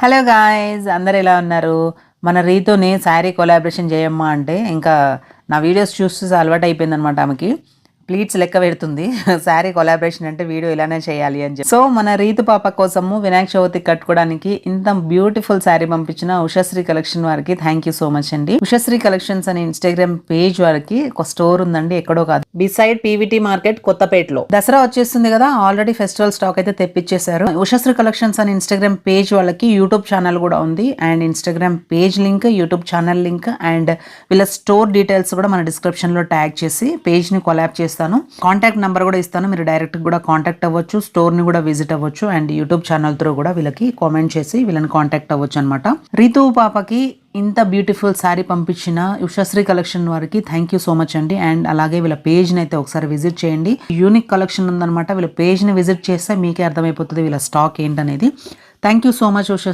Hello guys, అందరు ఎలా ఉన్నారు? మన రీతుని శారీ కొలాబరేషన్ చేయమ్మా అంటే ఇంకా నా వీడియోస్ చూస్తూ అలవాటు అయిపోయిందనమాట. ఆమెకి ప్లీట్స్ లెక్క పెడుతుంది. శారీ కొలాబరేషన్ అంటే వీడియో ఇలానే చేయాలి అని చెప్పి. సో మన రీతు పాప కోసము వినాయక చవితికి కట్టుకోవడానికి ఇంత బ్యూటిఫుల్ శారీ పంపించిన ఉషశ్రీ కలెక్షన్ వారికి థ్యాంక్ యూ సో మచ్ అండి. ఉషశ్రీ కలెక్షన్స్ అనే ఇన్స్టాగ్రామ్ పేజ్ వారికి ఒక స్టోర్ ఉందండి, ఎక్కడో కాదు, బిసైడ్ పీవీటీ మార్కెట్ కొత్తపేటలో. దసరా వచ్చేస్తుంది కదా, ఆల్రెడీ ఫెస్టివల్ స్టాక్ అయితే తెప్పించేశారు. ఉషశ్రీ కలెక్షన్స్ అనే ఇన్స్టాగ్రామ్ పేజ్ వాళ్ళకి యూట్యూబ్ ఛానల్ కూడా ఉంది, and Instagram page link, YouTube channel link and వీళ్ళ స్టోర్ డీటెయిల్స్ కూడా మన డిస్క్రిప్షన్ లో ట్యాగ్ చేసి పేజ్ ని కొలాబ్ చేస్తాను. కాంటాక్ట్ నెంబర్ కూడా ఇస్తాను, మీరు డైరెక్ట్ కూడా కాంటాక్ట్ అవ్వచ్చు, స్టోర్ ని కూడా విజిట్ అవ్వచ్చు, అండ్ యూట్యూబ్ ఛానల్ త్రూ కూడా వీళ్ళకి కామెంట్ చేసి వీళ్ళని కాంటాక్ట్ అవ్వచ్చు అనమాట. రీతు పాపకి ఇంత బ్యూటిఫుల్ శారీ పంపించిన ఉషశ్రీ కలెక్షన్ వారికి థ్యాంక్ యూ సో మచ్ అండి. అండ్ అలాగే వీళ్ళ పేజ్ ని అయితే ఒకసారి విజిట్ చేయండి. యూనిక్ కలెక్షన్ ఉందన్నమాట. వీళ్ళ పేజ్ ని విజిట్ చేస్తే మీకే అర్థమైపోతుంది వీళ్ళ స్టాక్ ఏంటనేది. Thank you so much Ushasri.